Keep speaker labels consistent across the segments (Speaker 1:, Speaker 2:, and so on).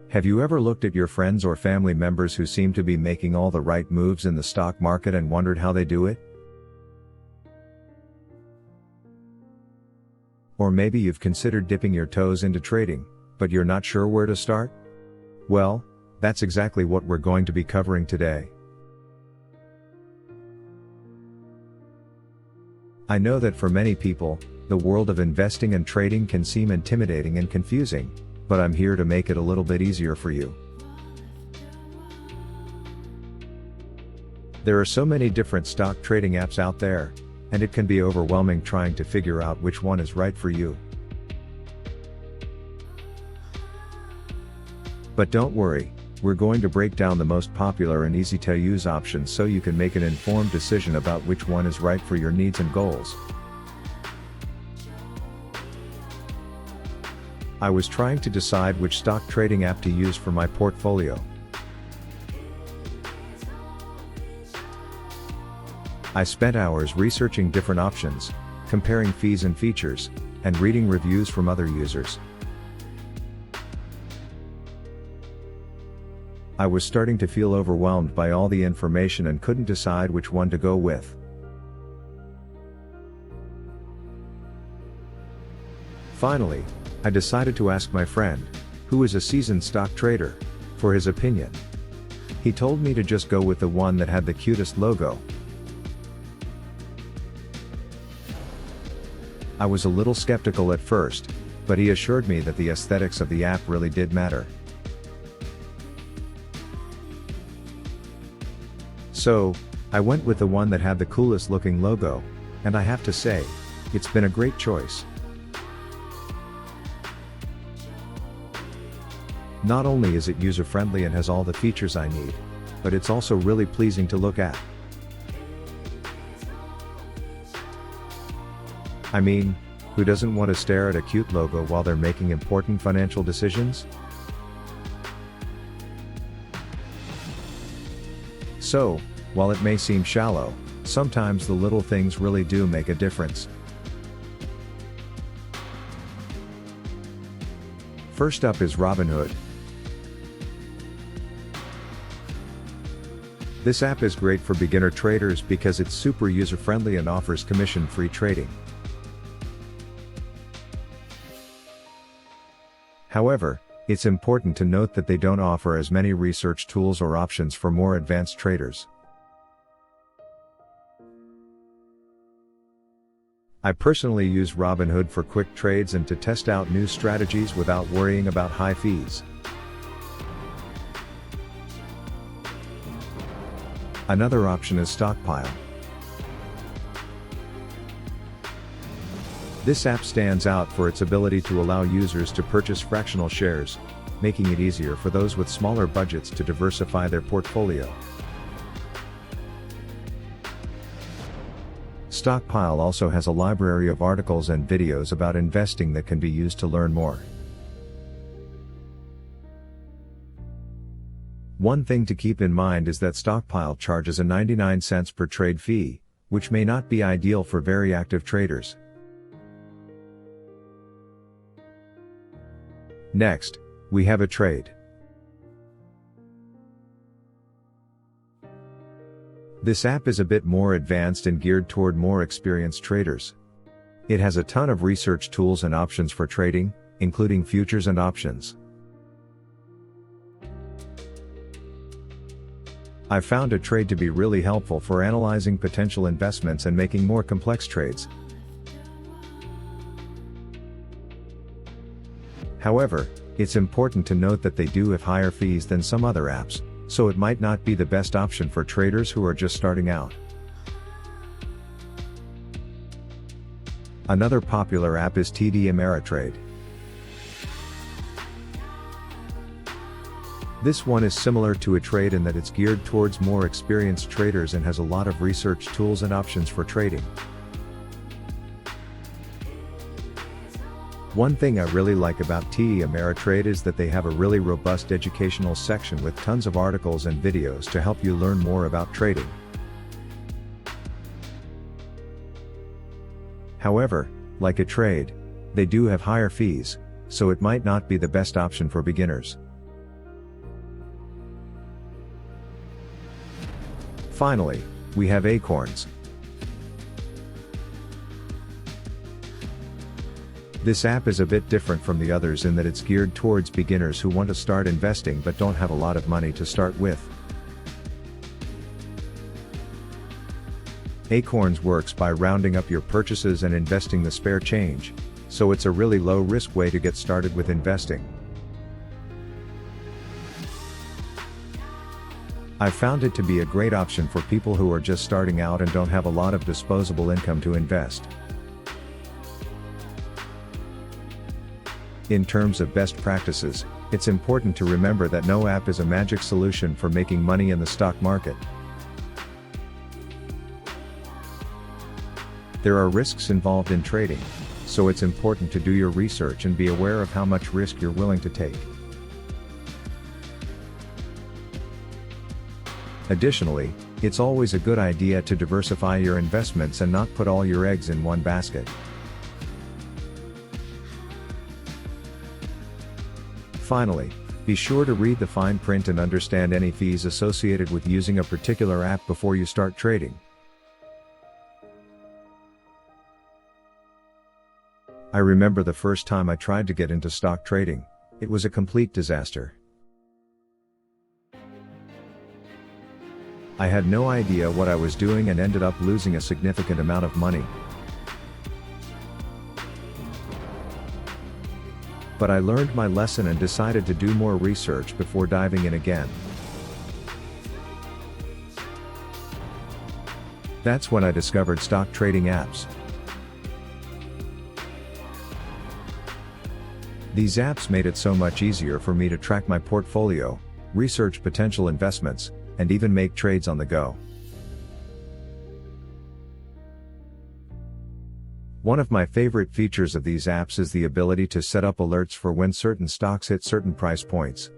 Speaker 1: Have you ever looked at your friends or family members who seem to be making all the right moves in the stock market and wondered how they do it? Or maybe you've considered dipping your toes into trading, but you're not sure where to start? Well, that's exactly what we're going to be covering today. I know that for many people, the world of investing and trading can seem intimidating and confusing, but I'm here to make it a little bit easier for you. There are so many different stock trading apps out there, and it can be overwhelming trying to figure out which one is right for you. But don't worry, we're going to break down the most popular and easy to use options so you can make an informed decision about which one is right for your needs and goals. I was trying to decide which stock trading app to use for my portfolio. I spent hours researching different options, comparing fees and features, and reading reviews from other users. I was starting to feel overwhelmed by all the information and couldn't decide which one to go with. Finally, I decided to ask my friend, who is a seasoned stock trader, for his opinion. He told me to just go with the one that had the cutest logo. I was a little skeptical at first, but he assured me that the aesthetics of the app really did matter. So, I went with the one that had the coolest looking logo, and I have to say, it's been a great choice. Not only is it user-friendly and has all the features I need, but it's also really pleasing to look at. I mean, who doesn't want to stare at a cute logo while they're making important financial decisions? So, while it may seem shallow, sometimes the little things really do make a difference. First up is Robinhood. This app is great for beginner traders because it's super user-friendly and offers commission-free trading. However, it's important to note that they don't offer as many research tools or options for more advanced traders. I personally use Robinhood for quick trades and to test out new strategies without worrying about high fees. Another option is Stockpile. This app stands out for its ability to allow users to purchase fractional shares, making it easier for those with smaller budgets to diversify their portfolio. Stockpile also has a library of articles and videos about investing that can be used to learn more. One thing to keep in mind is that Stockpile charges a 99 cents per trade fee, which may not be ideal for very active traders. Next, we have Ameritrade. This app is a bit more advanced and geared toward more experienced traders. It has a ton of research tools and options for trading, including futures and options. I've found Ameritrade to be really helpful for analyzing potential investments and making more complex trades. However, it's important to note that they do have higher fees than some other apps, so it might not be the best option for traders who are just starting out. Another popular app is TD Ameritrade. This one is similar to Ameritrade in that it's geared towards more experienced traders and has a lot of research tools and options for trading. One thing I really like about TD Ameritrade is that they have a really robust educational section with tons of articles and videos to help you learn more about trading. However, like Ameritrade, they do have higher fees, so it might not be the best option for beginners. Finally, we have Acorns. This app is a bit different from the others in that it's geared towards beginners who want to start investing but don't have a lot of money to start with. Acorns works by rounding up your purchases and investing the spare change, so it's a really low-risk way to get started with investing. I found it to be a great option for people who are just starting out and don't have a lot of disposable income to invest. In terms of best practices, it's important to remember that no app is a magic solution for making money in the stock market. There are risks involved in trading, so it's important to do your research and be aware of how much risk you're willing to take. Additionally, it's always a good idea to diversify your investments and not put all your eggs in one basket. Finally, be sure to read the fine print and understand any fees associated with using a particular app before you start trading. I remember the first time I tried to get into stock trading. It was a complete disaster. I had no idea what I was doing and ended up losing a significant amount of money. But I learned my lesson and decided to do more research before diving in again. That's when I discovered stock trading apps. These apps made it so much easier for me to track my portfolio, research potential investments, and even make trades on the go. One of my favorite features of these apps is the ability to set up alerts for when certain stocks hit certain price points.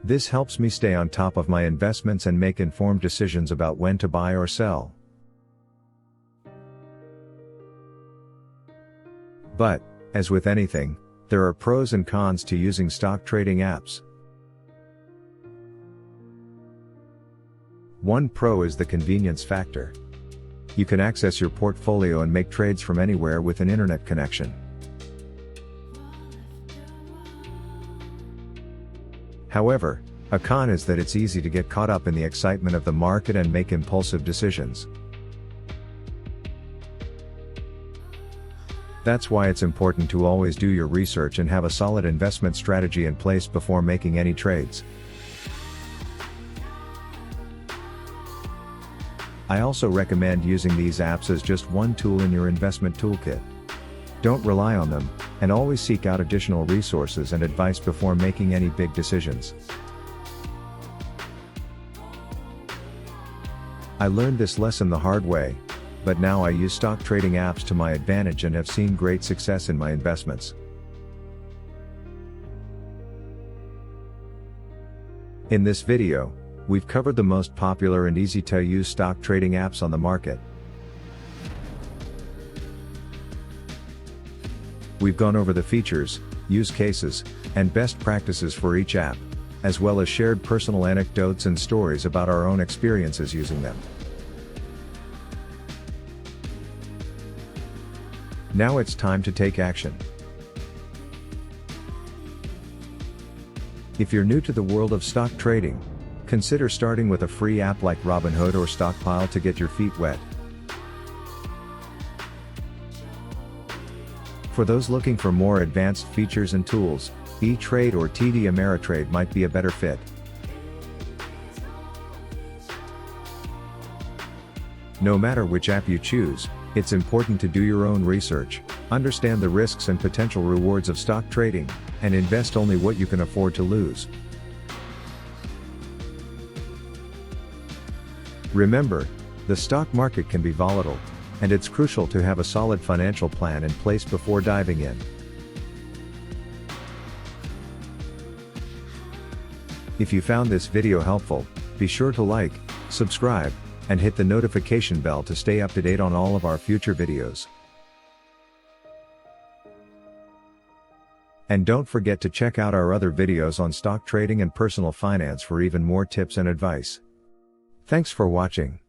Speaker 1: This helps me stay on top of my investments and make informed decisions about when to buy or sell. But, as with anything, there are pros and cons to using stock trading apps. One pro is the convenience factor. You can access your portfolio and make trades from anywhere with an internet connection. However, a con is that it's easy to get caught up in the excitement of the market and make impulsive decisions. That's why it's important to always do your research and have a solid investment strategy in place before making any trades. I also recommend using these apps as just one tool in your investment toolkit. Don't rely on them, and always seek out additional resources and advice before making any big decisions. I learned this lesson the hard way, but now I use stock trading apps to my advantage and have seen great success in my investments. In this video, we've covered the most popular and easy to use stock trading apps on the market. We've gone over the features, use cases, and best practices for each app, as well as shared personal anecdotes and stories about our own experiences using them. Now it's time to take action. If you're new to the world of stock trading, consider starting with a free app like Robinhood or Stockpile to get your feet wet. For those looking for more advanced features and tools, E-Trade or TD Ameritrade might be a better fit. No matter which app you choose, it's important to do your own research, understand the risks and potential rewards of stock trading, and invest only what you can afford to lose. Remember, the stock market can be volatile, and it's crucial to have a solid financial plan in place before diving in. If you found this video helpful, be sure to like, subscribe, and hit the notification bell to stay up to date on all of our future videos. And don't forget to check out our other videos on stock trading and personal finance for even more tips and advice. Thanks for watching.